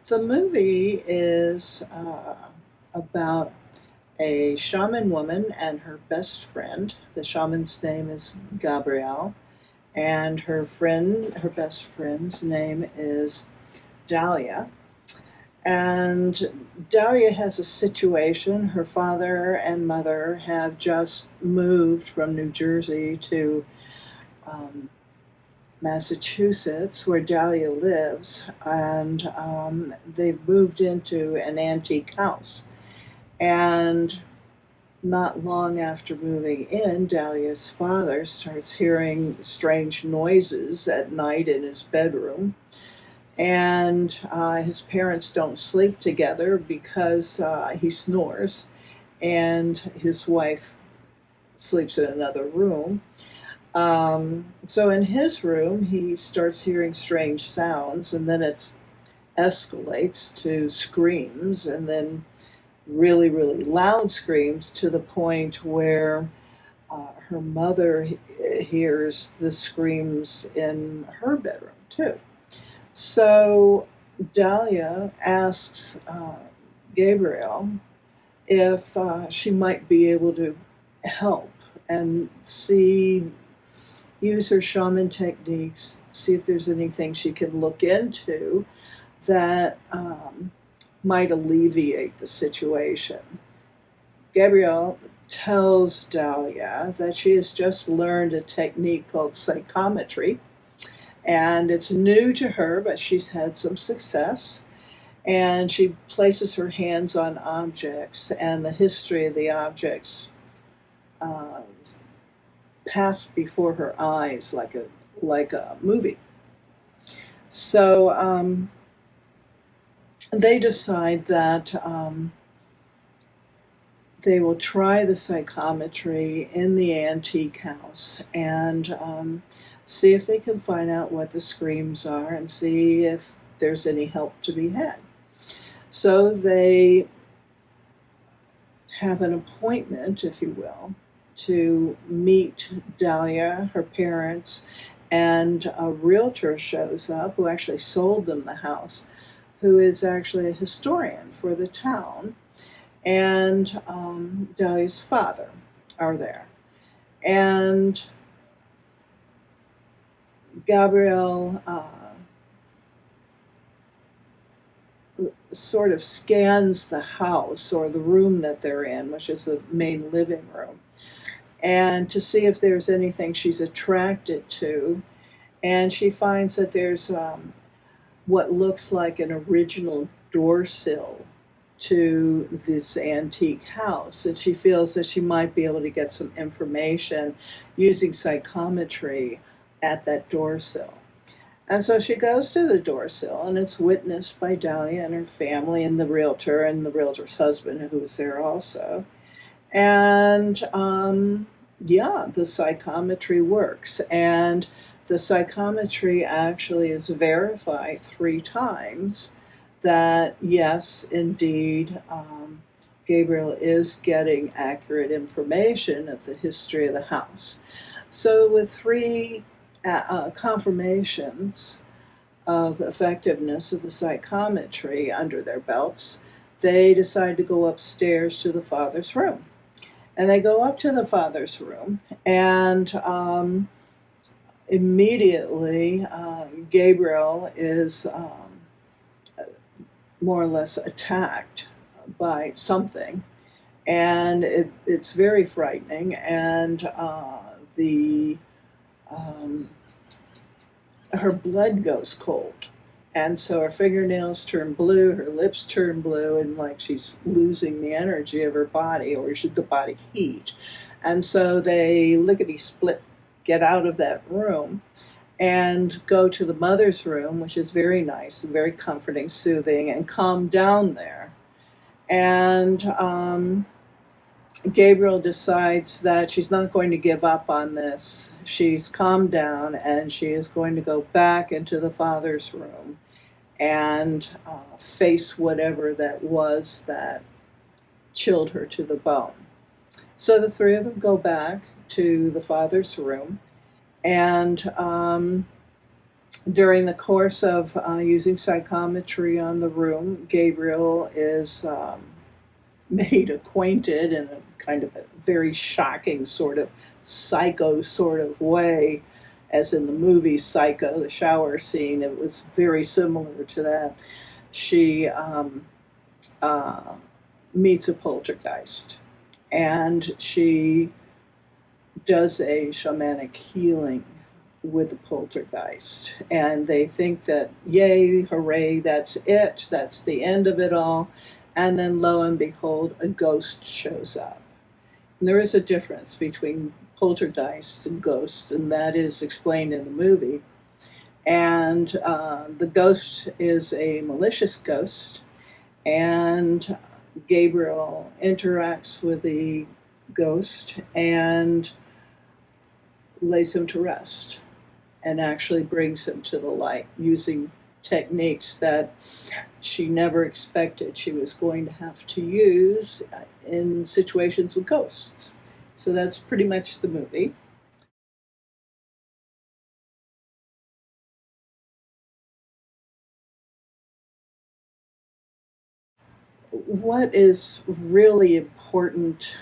The movie is about a shaman woman and her best friend. The shaman's name is Gabrielle, and her best friend's name is Dahlia. And Dahlia has a situation. Her father and mother have just moved from New Jersey to um, Massachusetts, where Dahlia lives, and they've moved into an antique house. And not long after moving in, Dahlia's father starts hearing strange noises at night in his bedroom. And his parents don't sleep together because he snores, and his wife sleeps in another room. So in his room, he starts hearing strange sounds, and then it escalates to screams, and then really, really loud screams to the point where her mother hears the screams in her bedroom too. So Dahlia asks Gabriel if she might be able to help and use her shaman techniques, see if there's anything she can look into that might alleviate the situation. Gabrielle tells Dahlia that she has just learned a technique called psychometry, and it's new to her, but she's had some success. And she places her hands on objects, and the history of the objects uh, pass before her eyes like a movie. So they decide that they will try the psychometry in the antique house and see if they can find out what the screams are and see if there's any help to be had. So they have an appointment, if you will, to meet Dahlia, her parents, and a realtor shows up who actually sold them the house, who is actually a historian for the town, and Dahlia's father are there. And Gabrielle sort of scans the house or the room that they're in, which is the main living room, and to see if there's anything she's attracted to. And she finds that there's what looks like an original door sill to this antique house, and she feels that she might be able to get some information using psychometry at that door sill. And so she goes to the door sill, and it's witnessed by Dahlia and her family and the realtor's husband, who was there also. And yeah, the psychometry works. And the psychometry actually is verified 3 times that, yes, indeed, Gabriel is getting accurate information of the history of the house. So with 3 confirmations of effectiveness of the psychometry under their belts, they decide to go upstairs to the father's room. And they go up to the father's room, and immediately Gabriel is more or less attacked by something, and it's very frightening. And the her blood goes cold, and so her fingernails turn blue, her lips turn blue, and like she's losing the energy of her body, or should the body heat. And so they lickety split get out of that room and go to the mother's room, which is very nice, very comforting, soothing, and calm down there. And Gabriel decides that she's not going to give up on this. She's calmed down, and she is going to go back into the father's room and face whatever that was that chilled her to the bone. So the 3 of them go back to the father's room, and During the course of using psychometry on the room, Gabriel is made acquainted in a kind of a very shocking sort of psycho sort of way, as in the movie Psycho, the shower scene. It was very similar to that. She uh, meets a poltergeist, and she does a shamanic healing with the poltergeist. And they think that, yay, hooray, that's it, that's the end of it all. And then lo and behold, a ghost shows up. And there is a difference between poltergeists and ghosts, and that is explained in the movie. And the ghost is a malicious ghost, and Gabriel interacts with the ghost and lays him to rest and actually brings him to the light using techniques that she never expected she was going to have to use in situations with ghosts. So that's pretty much the movie. What is really important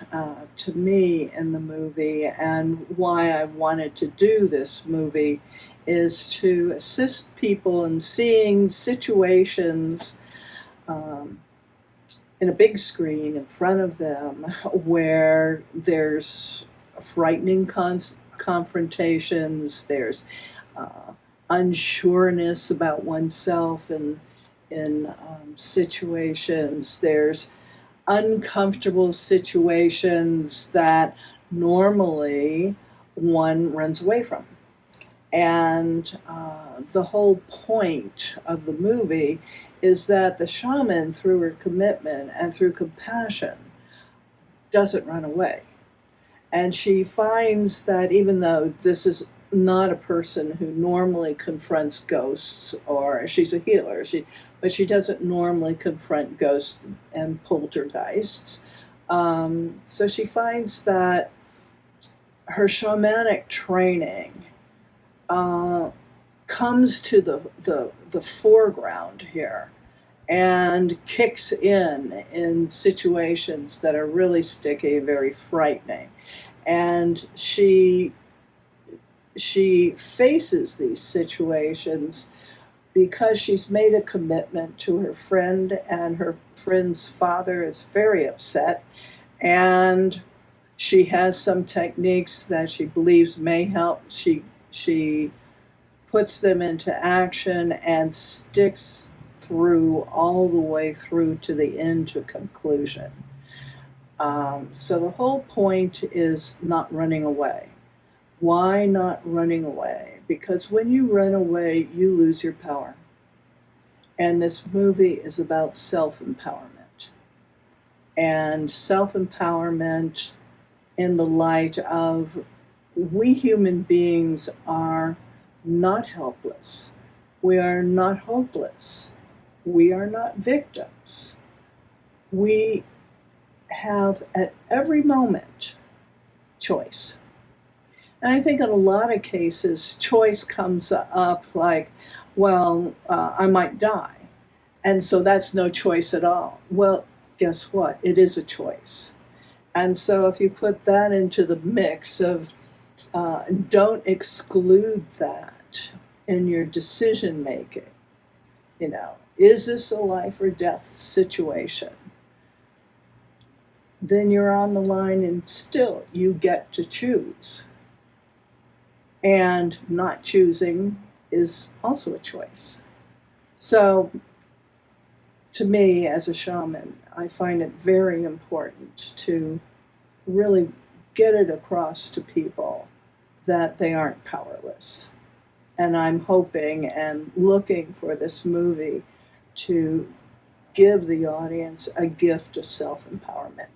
to me in the movie, and why I wanted to do this movie, is to assist people in seeing situations um, in a big screen in front of them where there's frightening confrontations, there's uh, unsureness about oneself and in situations. There's uncomfortable situations that normally one runs away from. And the whole point of the movie is that the shaman, through her commitment and through compassion, doesn't run away. And she finds that even though this is not a person who normally confronts ghosts, or she's a healer, but she doesn't normally confront ghosts and poltergeists. So she finds that her shamanic training comes to the foreground here and kicks in situations that are really sticky, very frightening. And she faces these situations because she's made a commitment to her friend, and her friend's father is very upset, and she has some techniques that she believes may help. She puts them into action and sticks through all the way through to the end, to conclusion. So the whole point is not running away. Why not running away? Because when you run away, you lose your power. And this movie is about self-empowerment. And self-empowerment in the light of, we human beings are not helpless. We are not hopeless. We are not victims. We have at every moment choice. And I think in a lot of cases, choice comes up like, well, I might die. And so that's no choice at all. Well, guess what? It is a choice. And so if you put that into the mix of, don't exclude that in your decision making, is this a life or death situation? Then you're on the line, and still you get to choose. And not choosing is also a choice. So, to me, as a shaman, I find it very important to really get it across to people that they aren't powerless. And I'm hoping and looking for this movie to give the audience a gift of self-empowerment.